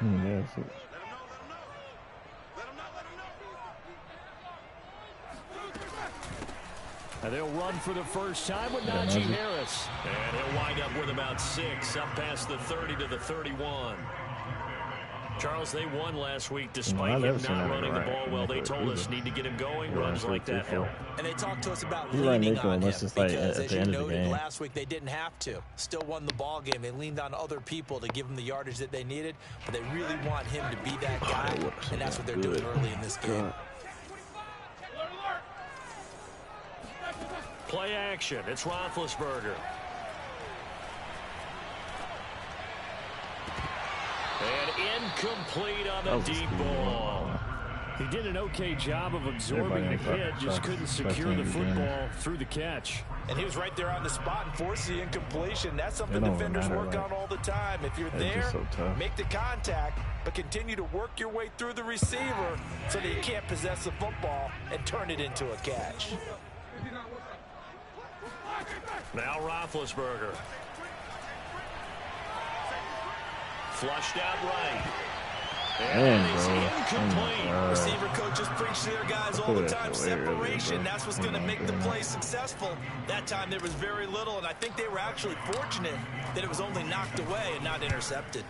Yes. And they'll run for the first time with Najee Harris. And he'll wind up with about 6 up past the 30 to the 31. Charles, they won last week despite him not running the ball well. They told us need to get him going. Runs like that help. And they talked to us about leaning on him because, as you noted last week, they didn't have to. Still won the ball game. They leaned on other people to give them the yardage that they needed, but they really want him to be that guy, and that's what they're doing early in this game. Play action. It's Roethlisberger. And incomplete on the deep ball. He did an okay job of absorbing the hit, just couldn't secure the football through the catch. And he was right there on the spot and forced the incompletion. That's something defenders work on all the time. If you're there, make the contact, but continue to work your way through the receiver so that you can't possess the football and turn it into a catch. Now Roethlisberger. Flushed out right. And it's incomplete. Receiver coaches preach to their guys all the time. Separation, that's what's going to make the play successful. That time there was very little, and I think they were actually fortunate that it was only knocked away and not intercepted.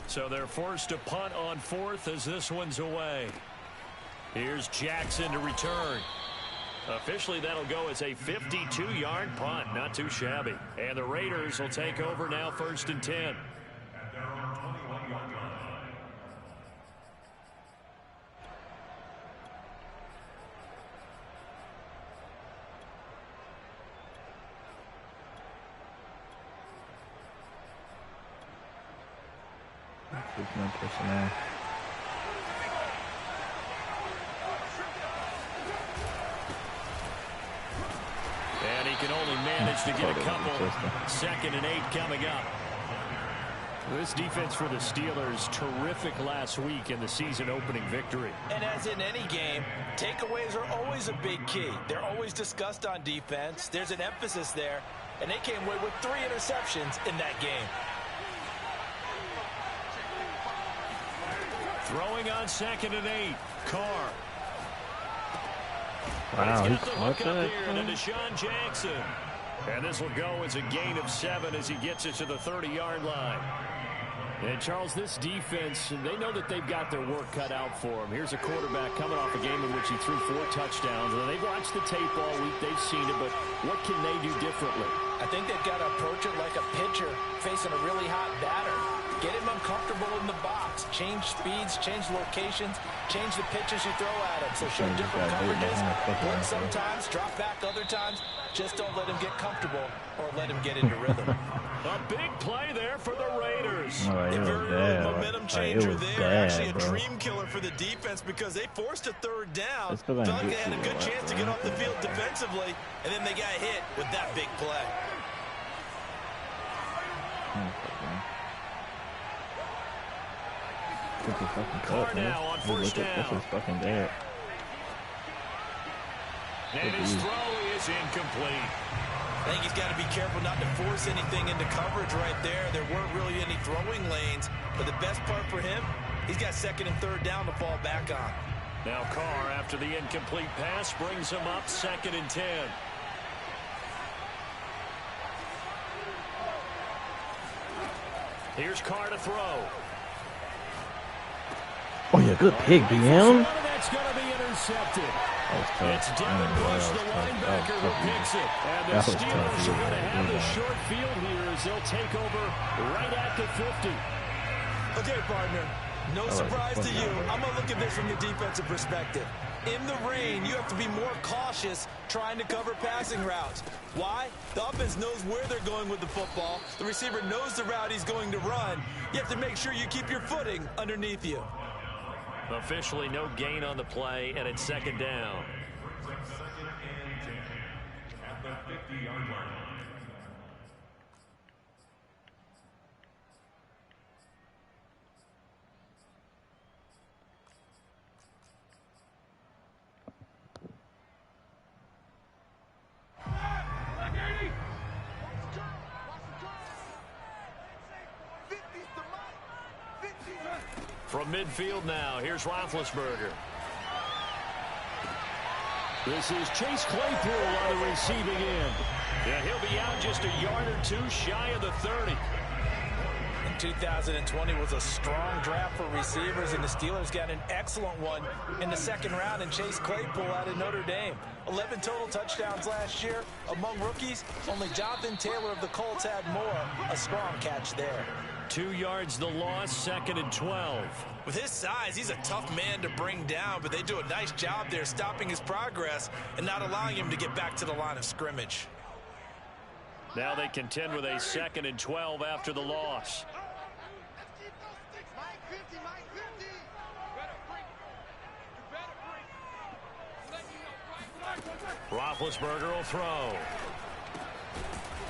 So they're forced to punt on 4th as this one's away. Here's Jackson to return. Officially, that'll go as a 52-yard punt. Not too shabby. And the Raiders will take over now, 1st and 10. No personnel. And he can only manage to get a couple. 2nd and 8 coming up. This defense for the Steelers, terrific last week in the season-opening victory. And as in any game, takeaways are always a big key. They're always discussed on defense. There's an emphasis there, and they came away with 3 interceptions in that game. Throwing on 2nd and 8. Carr. Wow, he caught that. Here to Deshaun Jackson. And this will go as a gain of 7 as he gets it to the 30-yard line. And, Charles, this defense, they know that they've got their work cut out for them. Here's a quarterback coming off a game in which he threw 4 touchdowns. And they've watched the tape all week. They've seen it, but what can they do differently? I think they've got to approach it like a pitcher facing a really hot batter. Get him uncomfortable in the box. Change speeds, change locations, change the pitches you throw at him. So show different coverages. Blitz sometimes, drop back other times. Just don't let him get comfortable or let him get into rhythm. A big play there for the Raiders. A very early momentum changer there. Actually a dream killer for the defense because they forced a 3rd down. Felt like they had a good chance to get off the field defensively, and then they got hit with that big play. Carr now on 1st down. This is fucking dead. And his throw is incomplete. I think he's got to be careful not to force anything into coverage right there. There weren't really any throwing lanes, but the best part for him, he's got 2nd and 3rd down to fall back on. Now Carr, after the incomplete pass, brings him up 2nd and 10. Here's Carr to throw. Oh, yeah, good pick, BM. That's going to be intercepted. It's Devin Bush, the linebacker, who picks it. And the Steelers are going to have the short field here as they'll take over right at the 50. Okay, partner, no surprise to you. I'm going to look at this from the defensive perspective. In the rain, you have to be more cautious trying to cover passing routes. Why? The offense knows where they're going with the football. The receiver knows the route he's going to run. You have to make sure you keep your footing underneath you. Officially no gain on the play, and it's 2nd down. At the 50-yard line. From midfield now, here's Roethlisberger. This is Chase Claypool on the receiving end. Yeah, he'll be out just a yard or two shy of the 30. 2020 was a strong draft for receivers, and the Steelers got an excellent one in the second round in Chase Claypool out of Notre Dame. 11 total touchdowns last year. Among rookies, only Jonathan Taylor of the Colts had more. A strong catch there. 2 yards the loss, 2nd and 12. With his size, he's a tough man to bring down, but they do a nice job there stopping his progress and not allowing him to get back to the line of scrimmage. Now they contend with a 2nd and 12 after the loss. Roethlisberger will throw.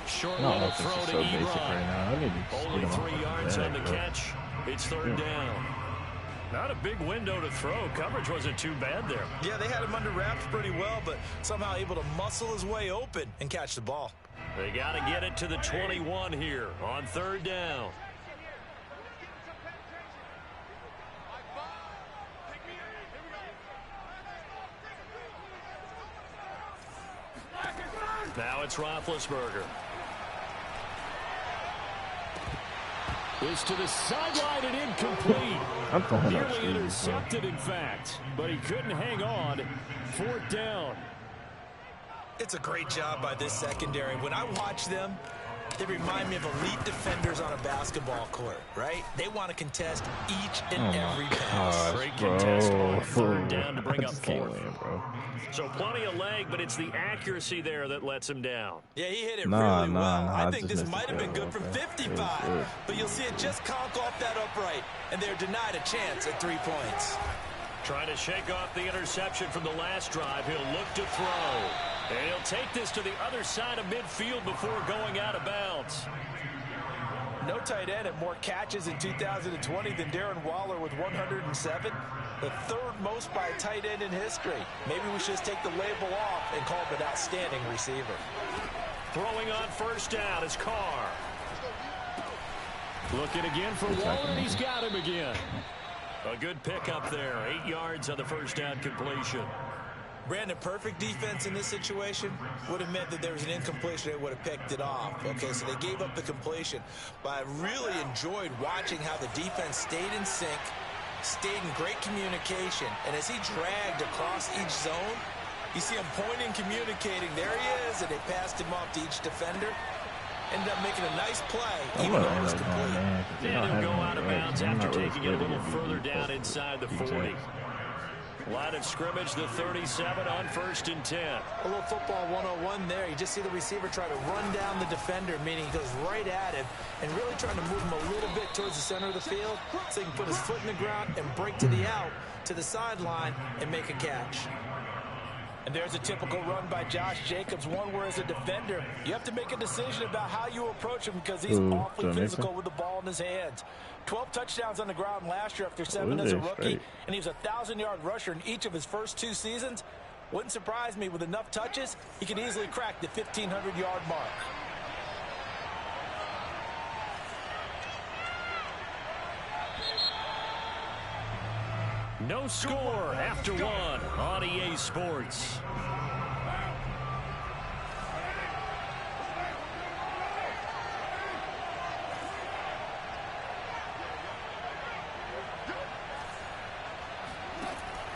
Short little throw to so basic right now. I need to only get him 3 off yards the on the bag, bro. catch. It's 3rd down. Not a big window to throw. Coverage wasn't too bad there. Yeah, they had him under wraps pretty well, but somehow able to muscle his way open and catch the ball. They got to get it to the 21 here on 3rd down. Now it's Roethlisberger. Is to the sideline and incomplete. I'm throwing up Nearly Stevie, bro. intercepted, in fact, but he couldn't hang on. 4th down. It's a great job by this secondary. When I watch them, they remind me of elite defenders on a basketball court, right? They want to contest each and every pass. Great bro. contest on 3rd down to bring I up just can't 4th. win, bro. So plenty of leg, but it's the accuracy there that lets him down. Yeah, he hit it Nah, really well. I I think just this missed might the have been field good goal, from okay. 55. It was good. But you'll see it just conk off that upright, and they're denied a chance at 3 points. Trying to shake off the interception from the last drive. He'll look to throw. And he'll take this to the other side of midfield before going out of bounds. No tight end had more catches in 2020 than Darren Waller with 107. The 3rd most by a tight end in history. Maybe we should just take the label off and call him an outstanding receiver. Throwing on 1st down is Carr. Looking again for Waller, and he's got him again. A good pickup there. 8 yards on the 1st down completion. Brandon, perfect defense in this situation would have meant that there was an incompletion. They would have picked it off. Okay, so they gave up the completion. But I really enjoyed watching how the defense stayed in sync, stayed in great communication. And as he dragged across each zone, you see him pointing, communicating. There he is, and they passed him off to each defender. Ended up making a nice play, even though it was complete. And he'll go out of bounds after taking it a little further down inside the 40. Line of scrimmage, the 37 on 1st and 10. A little football 101 there. You just see the receiver try to run down the defender, meaning he goes right at him and really trying to move him a little bit towards the center of the field so he can put his foot in the ground and break to the out, to the sideline, and make a catch. And there's a typical run by Josh Jacobs, one where as a defender, you have to make a decision about how you approach him because he's awfully physical with the ball in his hands. 12 touchdowns on the ground last year after 7 as a rookie, and he was a 1,000-yard rusher in each of his first 2 seasons. Wouldn't surprise me with enough touches, he could easily crack the 1,500-yard mark. No score after 1 on EA Sports.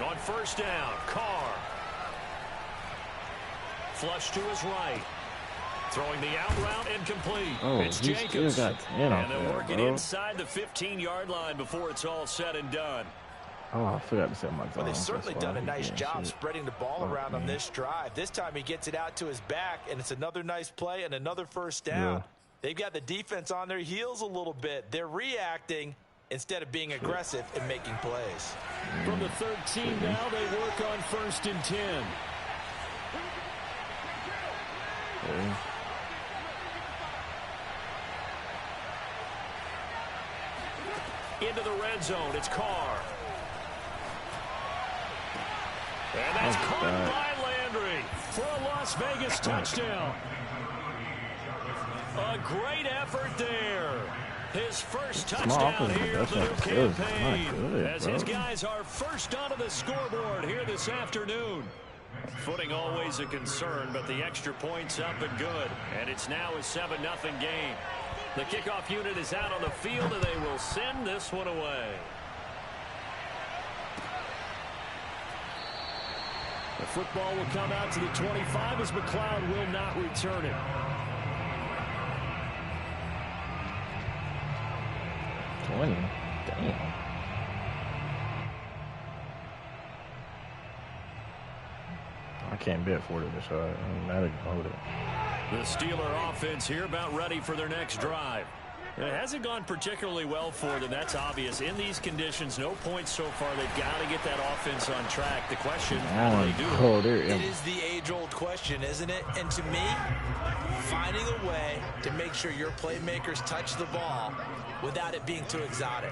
On 1st down, Carr. Flush to his right. Throwing the out route incomplete. Oh, it's he Jacobs. still got 10 off And they're that, working bro. inside the 15-yard line before it's all said and done. Oh, I forgot to set my Well, they've zone. certainly That's done a why nice I job can't see it. spreading the ball around on this drive. This time he gets it out to his back, and it's another nice play and another 1st down. Yeah. They've got the defense on their heels a little bit. They're reacting instead of being aggressive and making plays. From the 13 now, they work on 1st and 10. Okay. Into the red zone, it's Carr. And that's caught by Landry for a Las Vegas touchdown. A great effort there. His first Small touchdown offensive here of the new possession is not campaign. good, As bro. his guys are first onto the scoreboard here this afternoon. Footing always a concern, but the extra point's up and good. And it's now a 7-0 game. The kickoff unit is out on the field, and they will send this one away. The football will come out to the 25 as McLeod will not return it. 20. Damn. I can't bet for it, so I'm not going to hold it. The Steeler offense here about ready for their next drive. It hasn't gone particularly well for them. That's obvious. In these conditions, no points so far. They've got to get that offense on track. The question, how do they do it? Oh, there It is the age-old question, isn't it? And to me, finding a way to make sure your playmakers touch the ball without it being too exotic.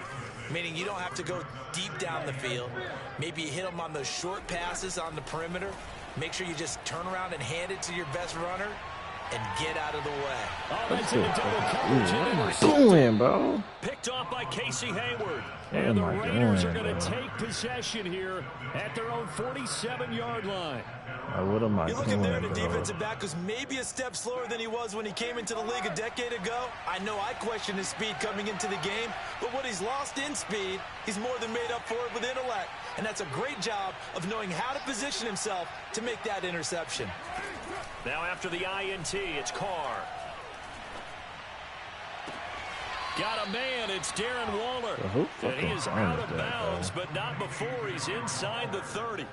Meaning you don't have to go deep down the field. Maybe you hit them on those short passes on the perimeter. Make sure you just turn around and hand it to your best runner and get out of the way. Oh, that's in a double coverage. What am I doing, bro? Picked off by Casey Hayward. What And the am I Raiders doing, are going to bro? take possession here at their own 47-yard line. What am I You're doing, looking there at a bro? defensive back who's maybe a step slower than he was when he came into the league a decade ago. I know I questioned his speed coming into the game, but what he's lost in speed, he's more than made up for it with intellect. And that's a great job of knowing how to position himself to make that interception. Now after the INT, it's Carr. Got a man, it's Darren Waller. Who And fucking he is phone out is of that, bounds, bro? but not before he's inside the 30.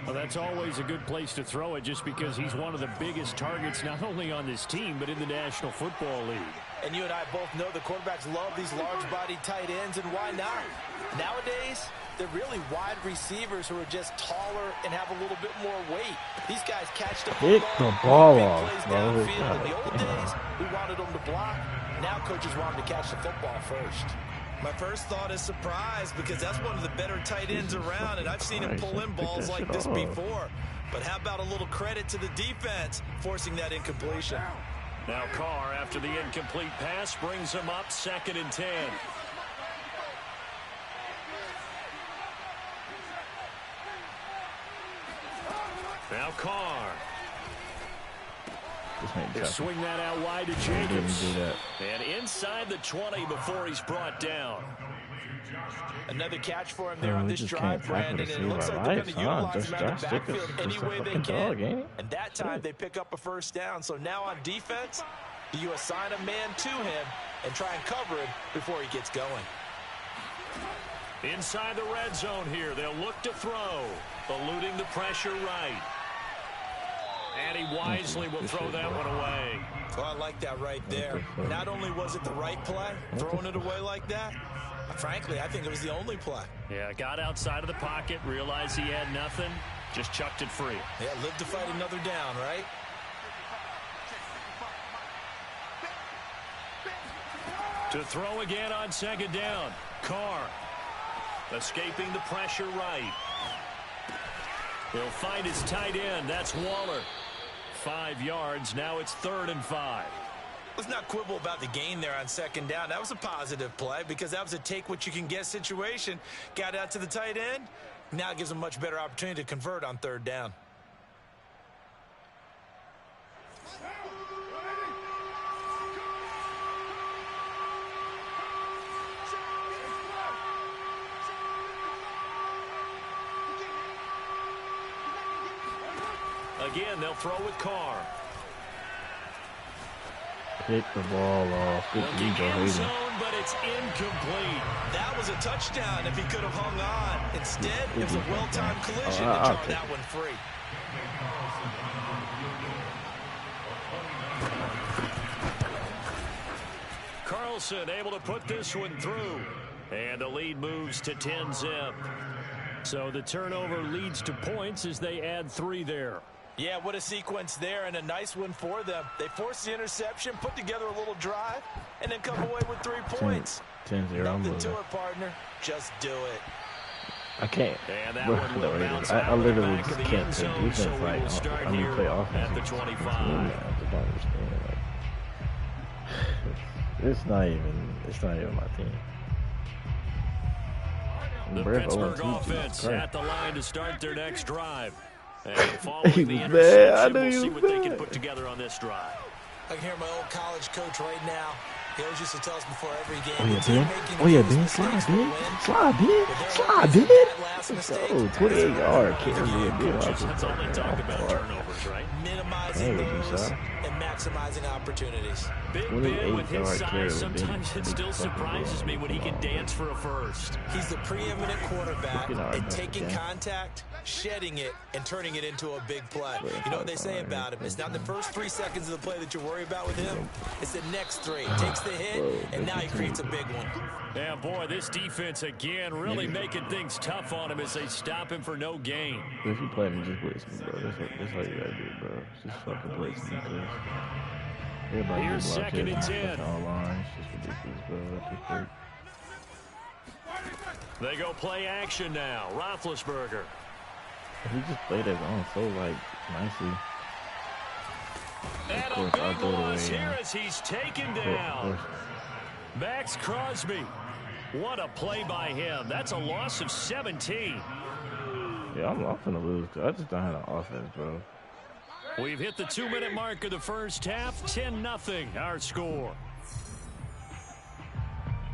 Well, that's always a good place to throw it just because he's one of the biggest targets not only on this team but in the National Football League. And you and I both know the quarterbacks love these large-bodied tight ends, and why not? Nowadays, they're really wide receivers who are just taller and have a little bit more weight. These guys catch the Pick football, the ball make big off, plays bro. downfield. In the old God days, we wanted them to block. Now coaches want them to catch the football first. My first thought is surprise because that's one of the better tight ends around, and I've seen him pull in balls like this before. But how about a little credit to the defense forcing that incompletion? Now Carr, after the incomplete pass, brings him up 2nd and 10. Now Carr. He'll swing that out wide to Jacobs. Do that. And inside the 20 before he's brought down. Another catch for him there on this just drive, can't tackle Brandon, to and it looks save like our they're going to lives, huh? utilize him out of the Josh Jacobs backfield is any just a way they fucking can. dog, ain't he? And that time they pick up a first down. So now on defense, do you assign a man to him and try and cover him before he gets going? Inside the red zone here, they'll look to throw. Eluding the pressure right. And he wisely will throw that one away. Well, I like that right there. Not only was it the right play, throwing it away like that, frankly, I think it was the only play. Yeah, got outside of the pocket, realized he had nothing, just chucked it free. Yeah, live to fight another down, right? To throw again on 2nd down. Carr escaping the pressure right. He'll find his tight end. That's Waller. 5 yards. Now it's 3rd and 5. Let's not quibble about the gain there on 2nd down. That was a positive play because that was a take-what-you-can-get situation. Got out to the tight end. Now it gives them a much better opportunity to convert on 3rd down. Again, they'll throw with Carr. Pick the ball off. Good Looking lead, Joe end Hayden. zone, but it's incomplete. That was a touchdown if he could have hung on. Instead, it was a well-timed collision to I'll draw take that one free. Carlson able to put this one through. And the lead moves to 10-zip. So the turnover leads to points as they add 3 there. Yeah, what a sequence there, and a nice one for them. They forced the interception, put together a little drive, and then come away with 3 points. 10-0. Nothing to it, partner. Just do it. I can't. And that Bro, one will bounce I out literally back just of the can't end play zone, defense so we like will start I mean here play offense. at the 25. I don't understand. Like, It's not even my team. The Brett Pittsburgh 0-2, offense Jesus at the line to start their next drive. And He following the was bad. I interception, knew we'll he see was what they can bad. put together on this drive. I can hear my old college coach right now. He always used to tell us before every game. Oh, yeah, the team Ben. making Oh, yeah, the Ben. mistakes Slide, will Ben. win. Slide, Ben. But they're Slide, looking Ben. for that last mistake. Oh, 28-yard carry. That's all they talk about, turnovers, right? Minimizing Hey, you those shot. and maximizing opportunities. Big 28 Ben with his yard carry size, would be sometimes it big still fucking surprises deal. me when he Come can on, dance for a first. He's the preeminent quarterback You know, I in bet taking you can. contact, shedding it, and turning it into a big play. You know what they say about him? It's not the first 3 seconds of the play that you worry about with him. It's the next 3. Takes the hit, and now he creates a big one. Yeah, boy, this defense again really making things tough on him as they stop him for no gain. If you play me, just blitz me, bro. That's all you gotta do, bro. Just fucking blitz me, cuz. Everybody Here's get blocked 2nd and at 10. fucking all lines. It's just ridiculous, bro. What the fuck? They go play action now. Roethlisberger. He just played his own so, like, nicely. And a course, I'll big go the loss way, here as he's taken Of down. course. Max Crosby. What a play by him. That's a loss of 17. Yeah, I'm finna lose, cuz I just don't have an offense, bro. We've hit the 2-minute mark of the first half. 10-0 our score.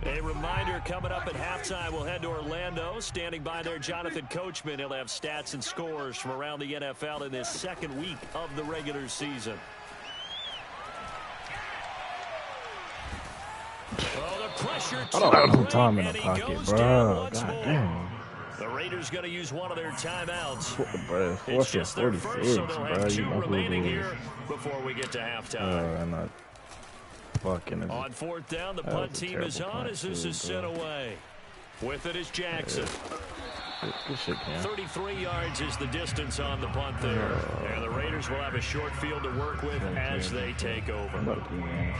A reminder coming up at halftime, we'll head to Orlando. Standing by there, Jonathan Coachman. He'll have stats and scores from around the NFL in this second week of the regular season. Oh, the pressure I don't have no great, time in and the he pocket, goes bro. down once God more. damn. The Raiders going to use one of their timeouts. Bro, It's 4th just and their 46, first, so they'll bro. have You 2 know who remaining it is. here before we get to halftime. I'm not fucking it. On 4th down, the That punt was a team is terrible on punt, as this too, is sent bro. away. With it is Jackson. Good shit, man. 33 yards is the distance on the punt there. And the Raiders will have a short field to work with as they take I'm over. about to be, man.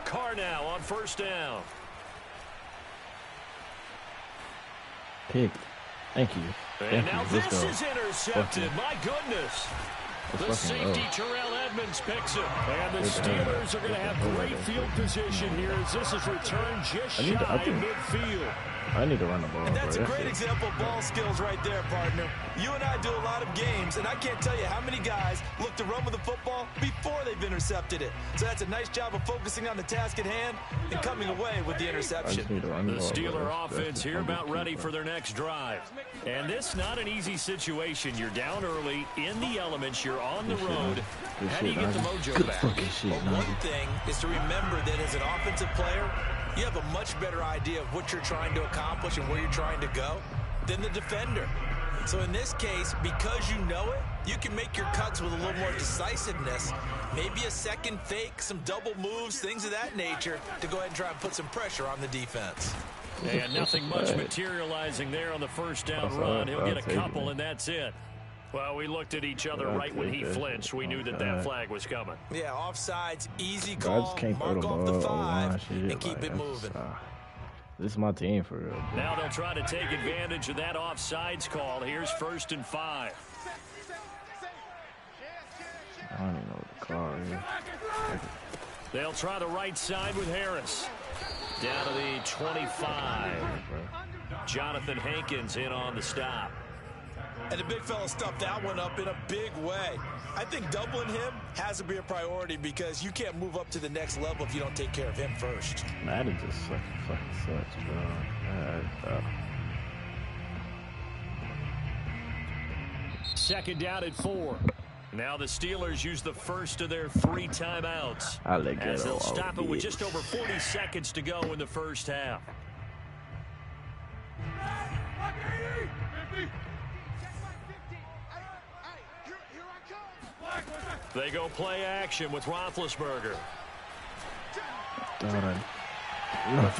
Carr now on 1st down. Pick. Thank you. And Thank now you. Let's this go. is intercepted. My goodness. The Let's fucking safety, go. Terrell Edmonds, picks it. And the Good Steelers are going to job. have great field position here as this is returned just I need to- I shy think- midfield. I need to run the ball, And bro. that's a great it. example of ball skills right there, partner. You and I do a lot of games, and I can't tell you how many guys look to run with the football before they've intercepted it. So that's a nice job of focusing on the task at hand and coming away with the I just interception. need to run the The ball, Steeler bro. That's offense the here about fucking ready key, for their next drive. And this not an easy situation. You're down early, in the elements, you're on the Good shit, road. man. Good How do you shit, get the Najee. mojo Good back? fucking shit, But one Najee. thing is to remember that as an offensive player, you have a much better idea of what you're trying to accomplish and where you're trying to go than the defender. So in this case, because you know it, you can make your cuts with a little more decisiveness. Maybe a second fake, some double moves, things of that nature to go ahead and try and put some pressure on the defense. And nothing much Right. materializing there on the first down That's run. all- He'll I'll get a take couple, it. and that's it. Well, we looked at each other I'll right when take he it. flinched. We knew that God. flag was coming. Yeah, offsides, easy Bro, I call, just can't throw mark the off the ball online 5, shit. and keep like, it moving. This is my team for real, bro. Now they'll try to take advantage of that offsides call. Here's 1st and 5. I don't even know what the call is. They'll try the right side with Harris. Down to the 25. Bro. Jonathan Hankins in on the stop. And the big fella stuffed that one up in a big way. I think doubling him has to be a priority because you can't move up to the next level if you don't take care of him first. Madden just fucking sucks, bro. 2nd down at 4. Now the Steelers use the first of their 3 timeouts. I let go As they'll of stop it with this. just over 40 seconds to go in the first half. They go play action with Roethlisberger. Darn. I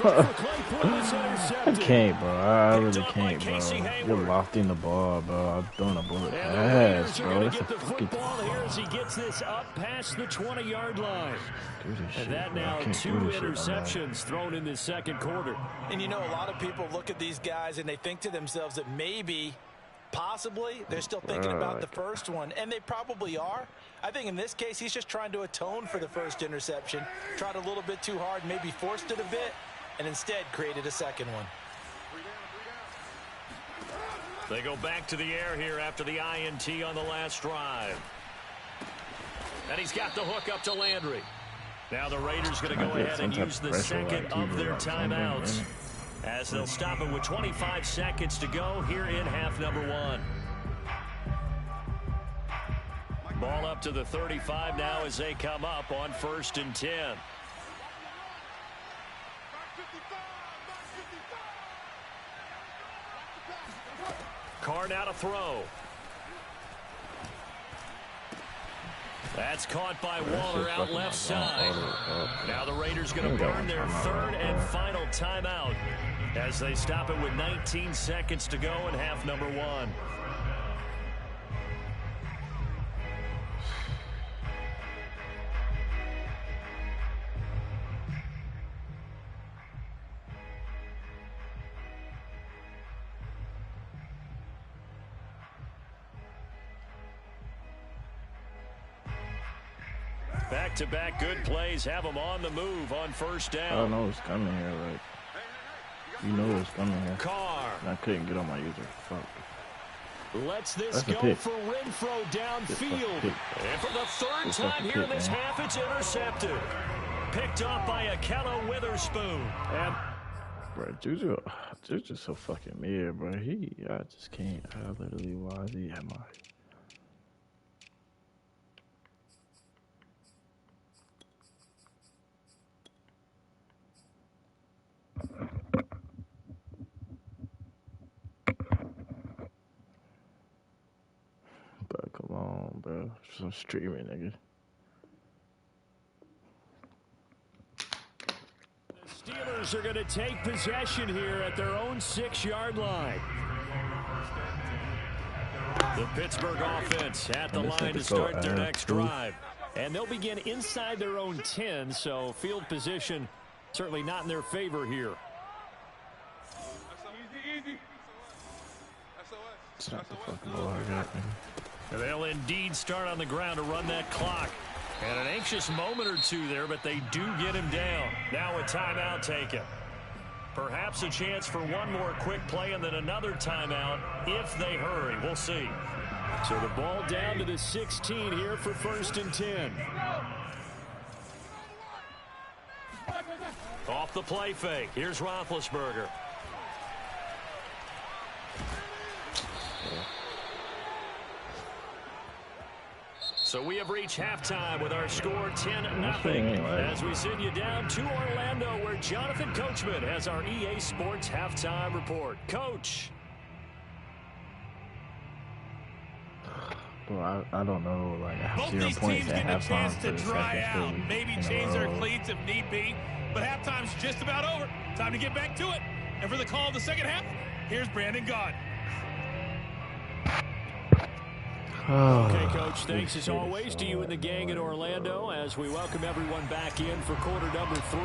can't, bro. I really can't, bro. You're lofting the ball, bro. I'm throwing a bullet pass, bro. That's a fucking here as he gets this up past the 20-yard line. shit, And that bro. now I can't 2 do this shit, interceptions thrown in the second quarter. And you know, a lot of people look at these guys and they think to themselves that maybe, possibly, they're still thinking about the first one, and they probably are. I think in this case, he's just trying to atone for the first interception, tried a little bit too hard, maybe forced it a bit, and instead created a second one. They go back to the air here after the INT on the last drive. And he's got the hook up to Landry. Now the Raiders going to go ahead and use the second of their timeouts, as they'll stop it with 25 seconds to go here in half number 1. Ball up to the 35 now as they come up on 1st and 10. Carr now to throw. That's caught by Waller out left side. Now the Raiders going to burn their 3rd and final timeout as they stop it with 19 seconds to go in half number 1. Back-to-back good plays have them on the move on 1st down. I don't know what's coming here, like. You know what's coming here. Carr. I couldn't get on my user. Fuck. Lets this go for Renfro downfield. And for the 3rd time here in this half, it's intercepted. Picked off by Ahkello Witherspoon. And bro, Juju's so fucking mid, bro. I just can't. I literally, why is he at my... But come on, bro. Some streaming, nigga. The Steelers are going to take possession here at their own 6-yard line. The Pittsburgh offense at the line to start their next drive. And they'll begin inside their own 10, so field position certainly not in their favor here. It's not the fucking ball I got, man. They'll indeed start on the ground to run that clock. And an anxious moment or two there, but they do get him down. Now a timeout taken. Perhaps a chance for one more quick play and then another timeout if they hurry. We'll see. So the ball down to the 16 here for 1st and 10. Off the play fake. Here's Roethlisberger. So we have reached halftime with our score 10-0 as we send you down to Orlando, where Jonathan Coachman has our EA Sports halftime report. Coach. Well, I don't know, like, both 0 these points teams at get a halftime chance for to the dry second out, straight maybe in a change their row. cleats if need be, but halftime's just about over. Time to get back to it. And for the call of the second half, here's Brandon Gaudin. Okay, Coach, thanks as always to you and the gang in Orlando as we welcome everyone back in for quarter number 3.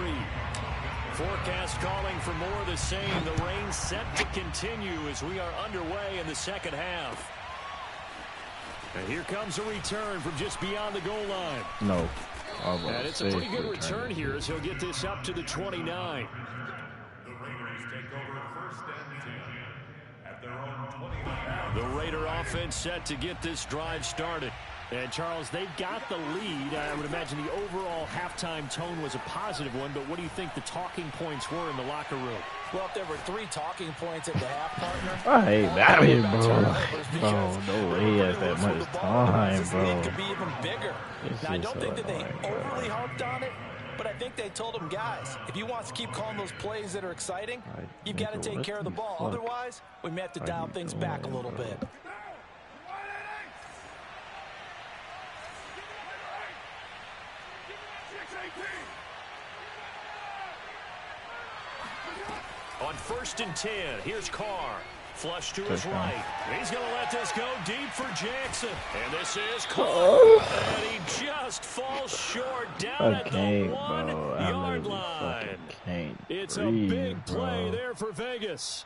Forecast calling for more of the same. The rain set to continue as we are underway in the second half. And here comes a return from just beyond the goal line. No. And it's a pretty good return here as he'll get this up to the 29. The Raiders take over 1st and 10 at their own 29. The Raider offense set to get this drive started. And, Charles, they've got the lead. I would imagine the overall halftime tone was a positive one, but what do you think the talking points were in the locker room? Well, if there were 3 talking points at the half, partner. I hate that, bro. No way he has that much time, This bro. lead could be even bigger. It's Now, I just don't so think that they annoying, bro. overly harped on it, but I think they told him, guys, if he wants to keep calling those plays that are exciting, you've got to take care of the ball. Otherwise, we may have to dial things back a little bit. On 1st and 10, here's Carr. Flush to his right. He's going to let this go deep for Jackson. And this is Carr. And he just falls short down at the 1-yard line. It's a big play there for Vegas.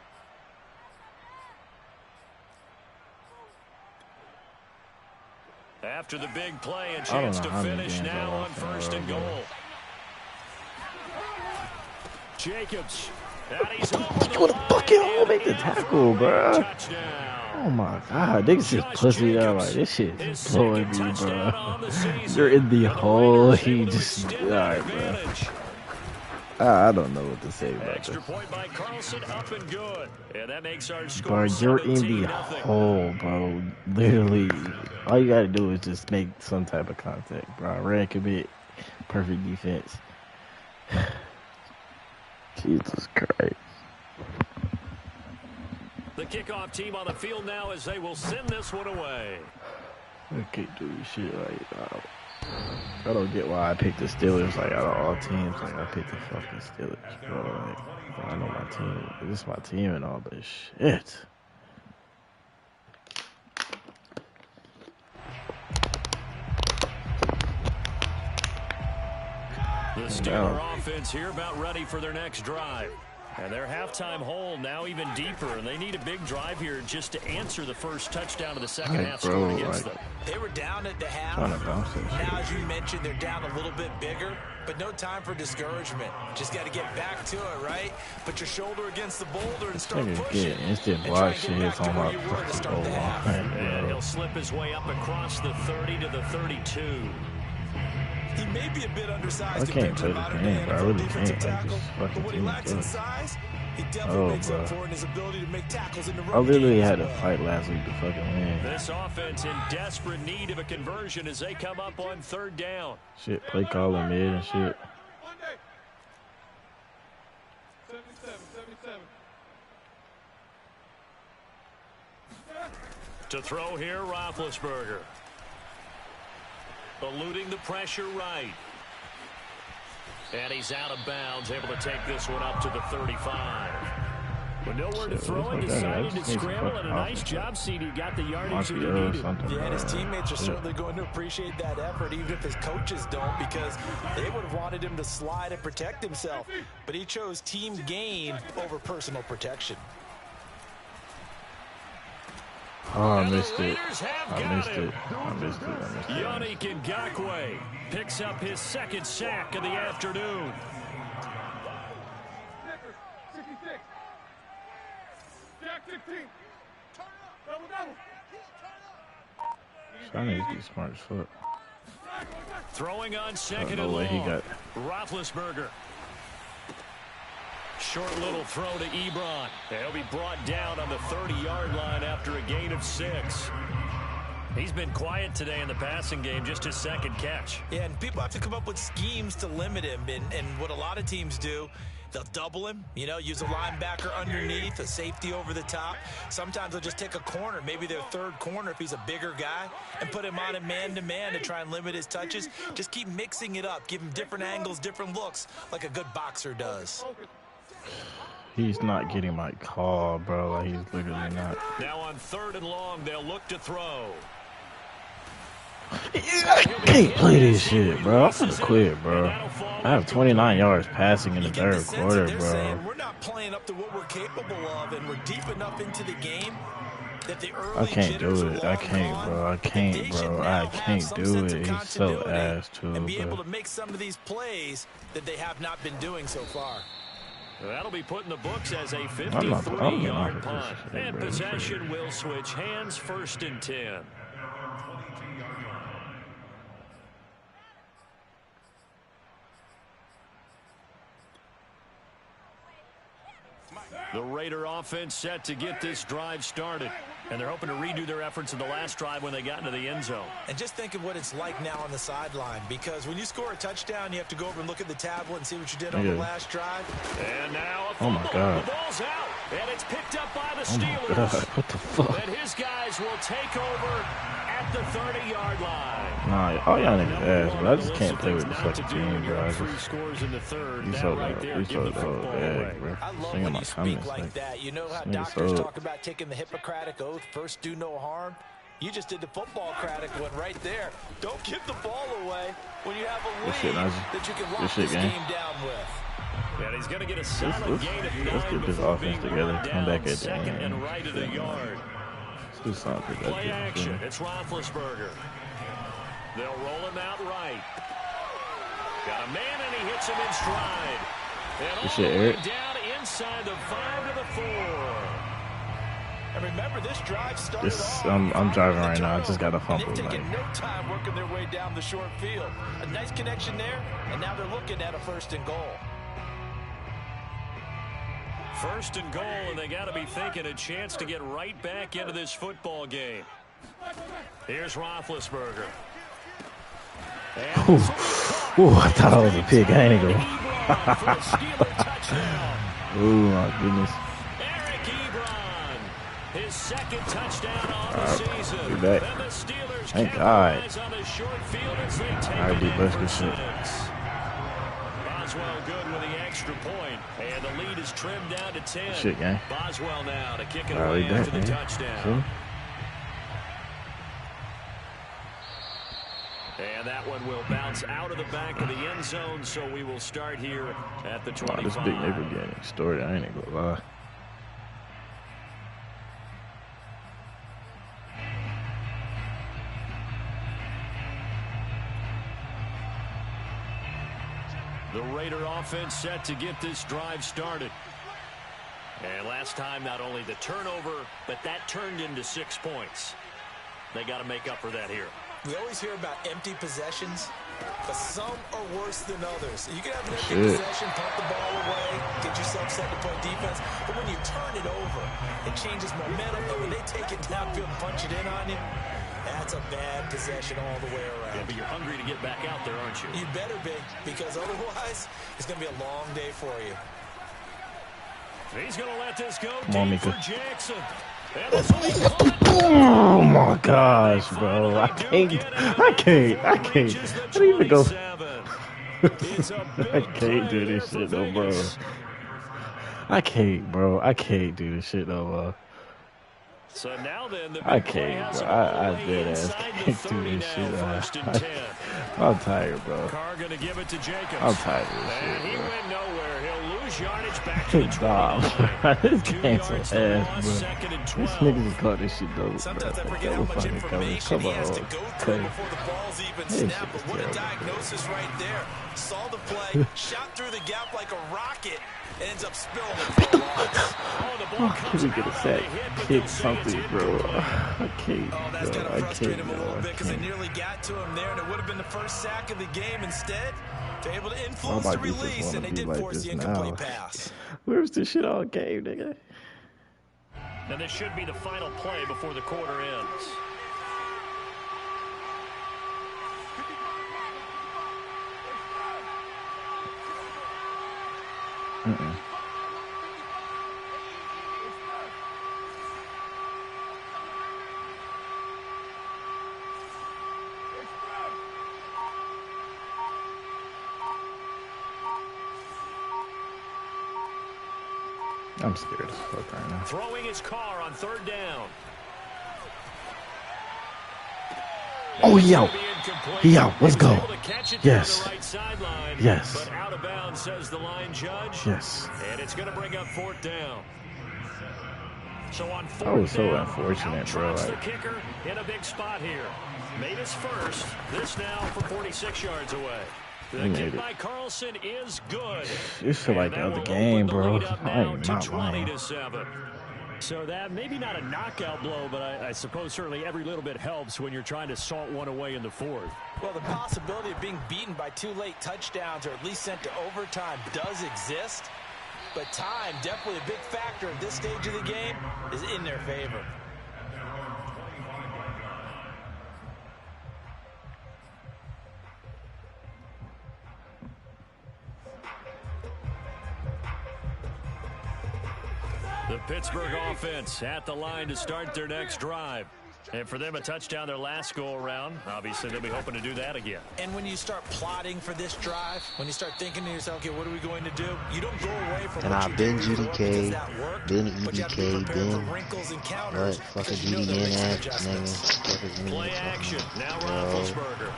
After the big play, a chance to finish now on 1st and goal. Jacobs. What the fuck y'all make the tackle, bro? Oh my god, niggas just pussy out like this shit is blowing me, bro. You're in the hole, he just alright, bro. I don't know what to say about this. Bro, you're in the hole, bro. Literally, all you gotta do is just make some type of contact, bro. Ran commit, perfect defense. Jesus Christ. The kickoff team on the field now as they will send this one away. I can't do this shit like I don't get why I picked the Steelers like out of all teams. Like I picked the fucking Steelers, bro. Like, I know my team. This is my team and all, but shit. The Steeler offense here about ready for their next drive. And their halftime hole now even deeper, and they need a big drive here just to answer the first touchdown of the second half score against them. They were down at the half. Now, as you mentioned, they're down a little bit bigger, but no time for discouragement. Just got to get back to it, right? Put your shoulder against the boulder and start pushing. Instant block shit hits on my fucking goal line. And he'll slip his way up across the 30 to the 32. He may be a bit undersized compared to the modern day NFL defensive tackle, but what he lacks in size, he definitely makes up for in his ability to make tackles in the run. I literally had to fight last week to fucking win. This offense in desperate need of a conversion as they come up on 3rd down. Shit, play calling mid and shit. To throw here, Roethlisberger. Eluding the pressure right. And he's out of bounds, able to take this one up to the 35. But nowhere to throw it, decided to scramble, and a nice job, CD. Got the yardage that he needed. Yeah, and his teammates are certainly going to appreciate that effort, even if his coaches don't, because they would have wanted him to slide and protect himself. But he chose team gain over personal protection. Oh, I missed it. I missed it. Yannick Ngakoue picks up his 2nd sack of the afternoon. I need to be smart as fuck. Throwing on 2nd and long. Roethlisberger. Short little throw to Ebron. He'll be brought down on the 30-yard line after a gain of 6. He's been quiet today in the passing game, just his 2nd catch. Yeah, and people have to come up with schemes to limit him. And what a lot of teams do, they'll double him, you know, use a linebacker underneath, a safety over the top. Sometimes they'll just take a corner, maybe their 3rd corner if he's a bigger guy, and put him on a man-to-man to try and limit his touches. Just keep mixing it up. Give him different angles, different looks, like a good boxer does. He's not getting my call, bro. Like, he's literally not. Now on 3rd and long, they'll look to throw. I can't play this shit, bro. I'm gonna quit, bro. I have 29 yards passing in the 3rd quarter, bro. We're not playing up to what we're capable of, and we're deep enough into the game that the early I can't do it. I can't, bro. I can't, bro. I can't do it. He's so ass, too, and be able bro. to make some of these plays that they have not been doing so far. That'll be put in the books as a 53-yard punt. And possession will switch hands, 1st and 10. The Raider offense set to get this drive started. And they're hoping to redo their efforts in the last drive when they got into the end zone. And just think of what it's like now on the sideline, because when you score a touchdown, you have to go over and look at the tablet and see what you did on the last drive. And now a oh my God. The ball's out, and it's picked up by the Steelers. Oh my God. What the fuck? And his guys will take over at the 30-yard line. Nah, all y'all niggas ass, but I just can't play with this fucking team, bro. I Free just, scores in the third. you That sold right the, there, you give sold the the whole football bag, away. bro. I love Sing when my you speak comments, like that. You know how nigga doctors sold. talk about taking the Hippocratic Oath, first do no harm? You just did the football-cratic one right there. Don't give the ball away when you have a lead that you can lock this game down with. And he's going to get a solid gain of 9 let's get this before offense being together. run Come back down at the second end. and right at a yard. Let's do something productive. Play action. It's Roethlisberger. They'll roll him out right. Got a man, and he hits him in stride. And all shit, the way Eric. down inside the 5 to the 4. And remember, this drive started off. I'm driving right now. I turnover, just got a and fumble. they've Like, taken no time working their way down the short field. A nice connection there, and now they're looking at a 1st and goal. 1st and goal, and they got to be thinking a chance to get right back into this football game. Here's Roethlisberger. ooh, I thought I was a pig. I ain't gonna. Ooh, my goodness. Eric Ebron, his 2nd touchdown on the season. Be back. And the Steelers Thank God. capitalize on the short field as they take Alright, it D, in let's for get shit. 6. Boswell good with the extra point, and the lead is trimmed down to 10. Shit, gang. Boswell now to kick it Alright, away we back, after the man. touchdown. And that one will bounce out of the back of the end zone, so we will start here at the 25. Oh, this big neighbor getting extorted. I ain't even gonna lie. The Raider offense set to get this drive started. And last time, not only the turnover, but that turned into 6 points. They got to make up for that here. We always hear about empty possessions, but some are worse than others. You can have an empty Shit. possession, pump the ball away, get yourself set to play defense, but when you turn it over, it changes momentum, and when they take it downfield and punch it in on you, that's a bad possession all the way around. Yeah, but you're hungry to get back out there, aren't you? You better be, because otherwise, it's going to be a long day for you. He's going to let this go Come on, deep for Mika. Jackson. And this will be caught. Oh my gosh, bro. I can't. I didn't even go. I can't do this shit though, bro. I can't, bro. I can't do this shit though, bro. So now then, the I big play can't, has bro. it all I the way dead ass inside the can't 30 do this now, shit. 1st and 10. I'm tired, bro. Carr going to give it to Jacobs. I'm tired of this And he shit, bro. went nowhere. He'll lose yardage back to the 20. Nah, bro. This 2 game's so yards ass, to bro. loss, 2nd and 12. These niggas just caught this shit though, bro. Sometimes I Like, forget how double much fucking coverage. information he Come has on, to go through okay. before the ball's even This snapped. shit But is what a terrible. diagnosis right there. Saw the play, shot through the gap like a rocket, and ends up spilling it for a loss. Oh, the ball Oh, comes can we get out a on sack? the hit, but Kick they'll say something, it's bro. incomplete. I can't, Oh, that's bro. got to I frustrate can't, him a bro. little I bit because they can't. nearly got to him there, and it would have been the first sack of the game. Instead, they're able to influence my the defense release, wanna and they be did like force this the incomplete now. pass. Where's this shit all game, nigga? And this should be the final play before the quarter ends. I'm scared as fuck right now. Throwing his car on 3rd down. Oh, yo. Yo, let's go. Yes. Yes. Right sideline, Yes. but out of bounds, says the line judge. Yes. And it's going to bring up 4th down. So on 4th That was so down, unfortunate, out bro. trots the Like, kicker in a big spot here. Made his first. This now from 46 yards away. The He made kick it. by Carlson is good. this feel like the And that other will game, open the bro. lead up I now am to not 20 lying. to 7. So that maybe not a knockout blow, but I suppose certainly every little bit helps when you're trying to salt one away in the 4th. Well, the possibility of being beaten by 2 late touchdowns or at least sent to overtime does exist. But time, definitely a big factor at this stage of the game, is in their favor. The Pittsburgh offense at the line to start their next drive. And for them, a touchdown their last go-around. Obviously, they'll be hoping to do that again. And when you start plotting for this drive, when you start thinking to yourself, okay, what are we going to do? You don't go away from and what I've been GDK, been EDK, been what fucking GDN at, nigga. Play action. Now Roethlisberger.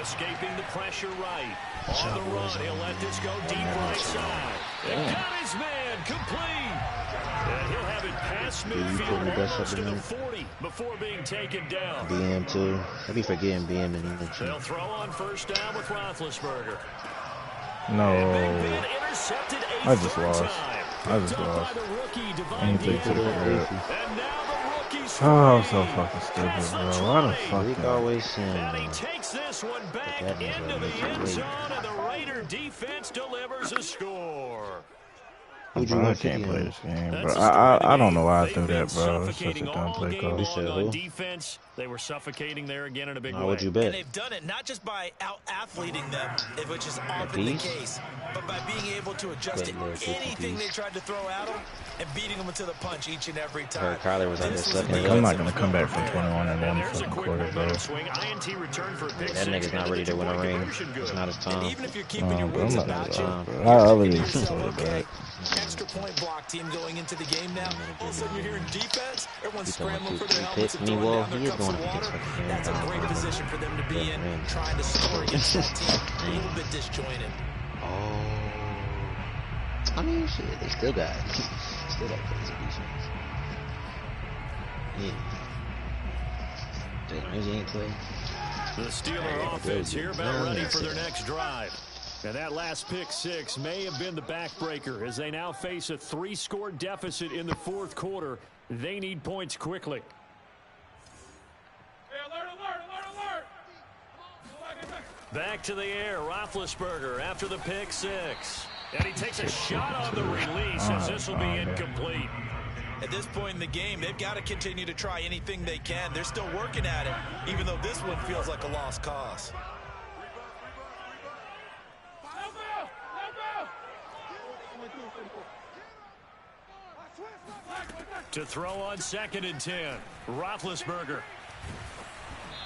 Escaping the pressure right. On the run, he'll let this go deep right side. And got his man complete. And he'll have it past midfield almost to the 40 before being taken down. BM too. I be forgetting BM in the They'll throw on first down with Roethlisberger. No. Intercepted I just lost. I just lost. Anything to the good. Oh, I'm so fucking stupid, bro. Why the fuck? We always saying, and he takes this one back into the end zone, and the Raider defense delivers a score. Bro, I can't play this game, bro. I don't know why I threw that, bro. It's such a dumb play call. You said who? Defense, they were suffocating there again in a big way. What'd you bet? And they've done it not just by out-athleting them, which is often the case, but by being able to adjust to anything they tried to throw at them and beating them into the punch each and every time. Kyler was out there sucking. I'm not going to come back from 21 and one fucking quarter, bro. That nigga's not ready to win a ring. It's not his time. Even if you're keeping your wits about you, I really okay. Extra point block team going into the game now. All of a sudden you're hearing defense. Everyone's scrambling for their helmets and throwing down their cups of water. That's a great position for them to be in, trying to score against that team. A little bit disjointed. Oh. I mean, shit, they still got crazy defense. Yeah. Damn, maybe ain't play. The Steeler offense here about ready for their next drive. And that last pick six may have been the backbreaker as they now face a 3-score deficit in the fourth quarter. They need points quickly. Hey, alert! Back to the air, Roethlisberger after the pick six. And he takes a shot on the release as this will be incomplete. At this point in the game, they've got to continue to try anything they can. They're still working at it, even though this one feels like a lost cause. To throw on 2nd and 10, Roethlisberger.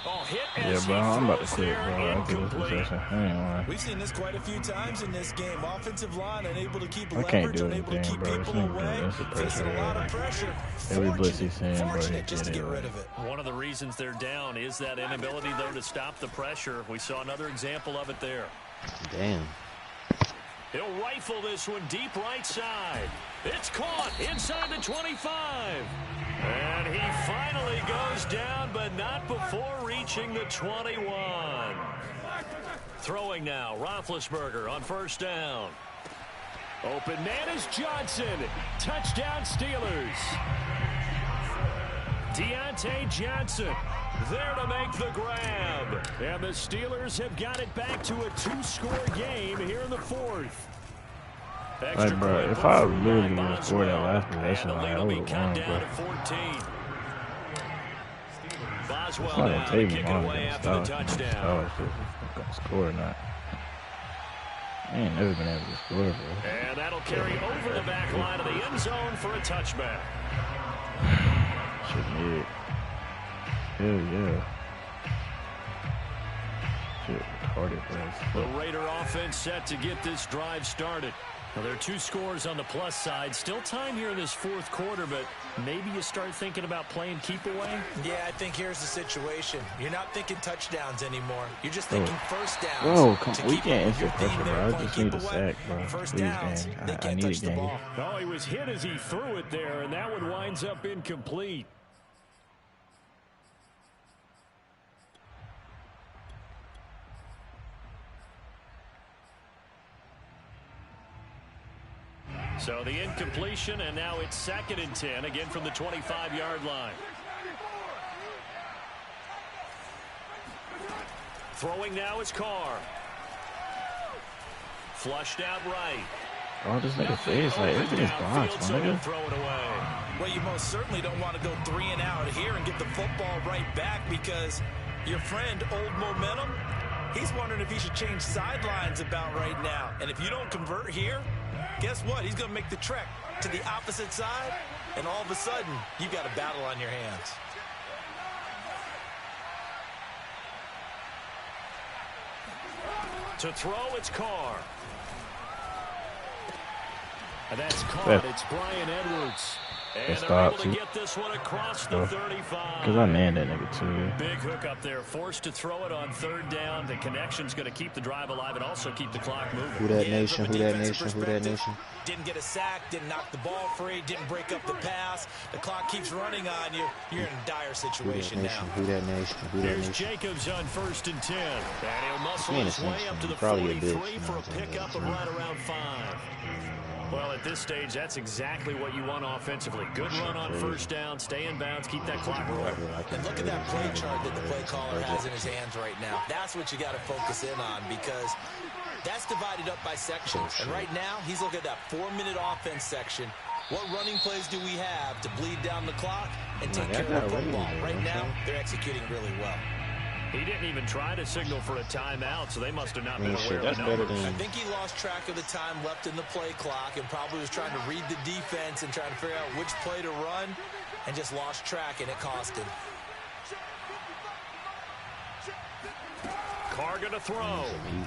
Oh, hit yeah, bro, I'm about to quit, bro. I get this possession. Anyway. We've seen this quite a few times in this game. Offensive line unable to keep I can't do unable to anything, keep bro. people away. Facing a lot of pressure. Every blitz he's saying, bro, Fortunate just to get rid of it. One of the reasons they're down is that inability, though, to stop the pressure. We saw another example of it there. Damn. He'll rifle this one deep right side. It's caught inside the 25. And he finally goes down, but not before reaching the 21. Throwing now, Roethlisberger on first down. Open man is Johnson. Touchdown Steelers. Deontay Johnson there to make the grab. And the Steelers have got it back to a 2-score game here in the fourth. Like, bro, if I literally would have scored that last possession, like, I would have won, bro. It's not going to take me long to stop. Oh, shit. I'm going to score or not. I ain't never been able to score, bro. And that'll carry over the back line of the end zone for a touchback. Shit, yeah. Hell yeah. Shit, retarded, bro. The Raider offense set to get this drive started. Well, there are 2 scores on the plus side. Still time here in this fourth quarter, but maybe you start thinking about playing keep away? Yeah, I think here's the situation. You're not thinking touchdowns anymore. You're just thinking first downs. Bro, come on. We can't instant pressure, bro. I just need a sack, bro. First Please, downs, man. they I can't need touch a the game. ball. Oh, he was hit as he threw it there, and that one winds up incomplete. So the incompletion, and now it's 2nd and 10, again from the 25-yard line. Throwing now is Carr. Flushed out right. Oh, this nigga face, like, everything is blocked, my nigga. Throw it away. Well, you most certainly don't want to go 3 and out here and get the football right back because your friend, Old Momentum, he's wondering if he should change sidelines about right now. And if you don't convert here, guess what? He's going to make the trek to the opposite side and all of a sudden, you've got a battle on your hands. To throw, it's Carr. And that's caught. It's Brian Edwards. And they're able to get this one across the 35. Because I manned that nigga too. Big hook up there. Forced to throw it on third down. The connection's going to keep the drive alive and also keep the clock moving. Who that nation? Who that nation? Who that nation? Didn't get a sack, didn't knock the ball free, didn't break up the pass. The clock keeps running on you. You're in a dire situation now. Who that nation? Who that nation? Jacobs on 1st and 10. And he'll muscle his way up to the 43 for a pickup of right around 5. Well, at this stage, that's exactly what you want offensively. Good run on first down, stay in bounds, keep that clock rolling. And look at that play chart that the play caller has in his hands right now. That's what you got to focus in on because that's divided up by sections. And right now, he's looking at that 4-minute offense section. What running plays do we have to bleed down the clock and take care of the football? Right now, they're executing really well. He didn't even try to signal for a timeout, so they must have not been aware of the numbers. I think he lost track of the time left in the play clock and probably was trying to read the defense and trying to figure out which play to run and just lost track, and it cost him. Carr going to throw. And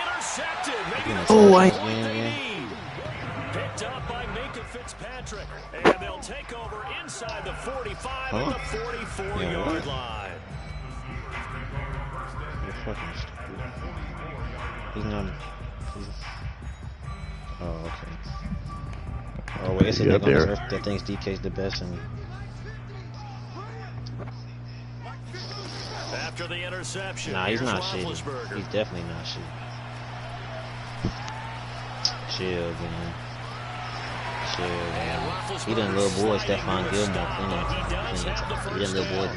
intercepted. Maybe picked up by Minka Fitzpatrick. And they'll take over inside the 45 at the 44-yard line. You're fucking stupid. He's not. Oh, okay. Oh, wait, it's a nigga on this earth that thinks DK's the best. And after the interception, nah, he's not shit. He's definitely not shit. Chill, man. Chill, man. He done little boy Stephon Gilmore. He done little boy.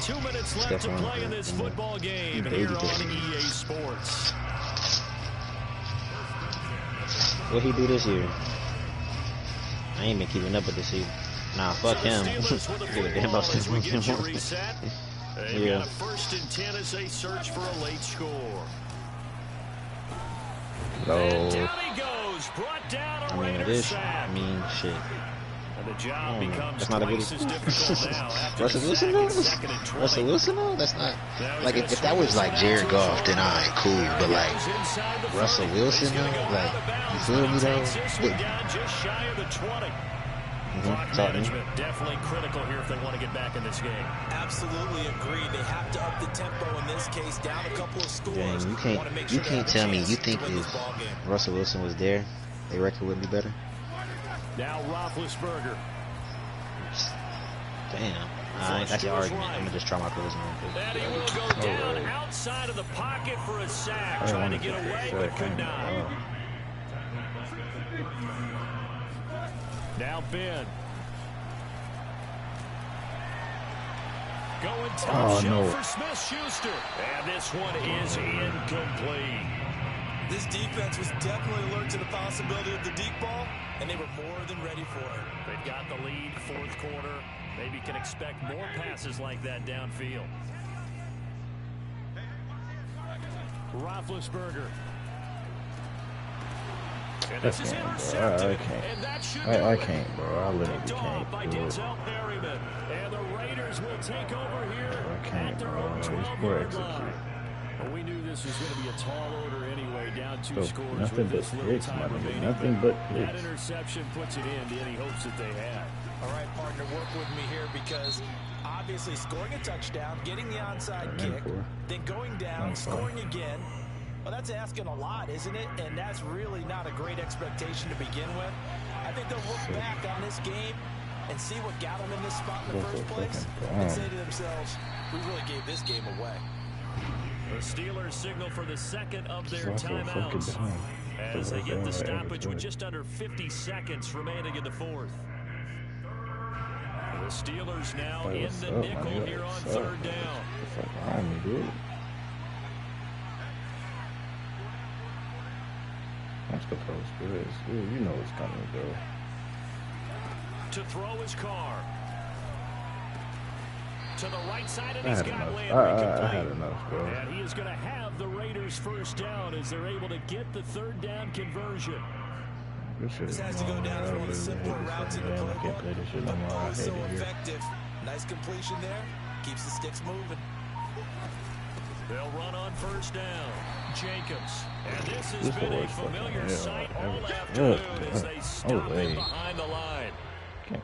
2 minutes left to play in this football game here on EA Sports. What he do this year? I ain't been keeping up with this year. Nah, fuck him. Give a damn about Stephon Gilmore. Yeah. Got a 1st and 10 as they search for a late score. No. And down he goes, brought down a Raider sack. Shit. And the job becomes that's not a good twice as difficult now after Russell Wilson though? Russell Wilson though? That's not like if that was like Jared Goff, then alright, cool. But like Russell Wilson though, like you feel me though? Just shy of the 20. Clock management definitely critical here if they want to get back in this game. Absolutely agree. They have to up the tempo in this case, down a couple of scores. Dang, you can't tell me you think if Russell Wilson was there, their record would be better. Now Roethlisberger. Damn. That's the argument. I'm gonna just try my charisma. And he will go down outside of the pocket for a sack, trying to get away but could not. Now Ben. Going top shelf for Smith-Schuster. And this one is incomplete. This defense was definitely alert to the possibility of the deep ball, and they were more than ready for it. They've got the lead, 4th quarter. Maybe can expect more passes like that downfield. Roethlisberger. And this is intercepted. I can't, bro. I literally can't. By Denzel Perryman. And the Raiders will take over here at their own 12-yard line. Well, we knew this was going to be a tall order anyway, down 2 scores. Nothing but hits, nothing but hits. That interception puts it in to any hopes that they had. All right, partner, work with me here because obviously scoring a touchdown, getting the onside kick, then going down, scoring again. Well, that's asking a lot, isn't it? And that's really not a great expectation to begin with. I think they'll look back on this game and see what got them in this spot in the first place and say to themselves, we really gave this game away. The Steelers signal for the second of their timeouts as they get the stoppage with just under 50 seconds remaining in the 4th. The Steelers now in the nickel here on 3rd down. That's the post, but you know it's coming, bro. To throw his Carr. To the right side, and he's got Landry I had enough, bro. And he is going to have the Raiders 1st down as they're able to get the 3rd down conversion. This has to go down as one of the simpler routes in the playbook, but oh so effective. Nice completion there. Keeps the sticks moving. They'll run on first down. Jacobs. And this has been a familiar sight all afternoon as they stop him behind the line.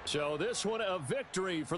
So this one a victory for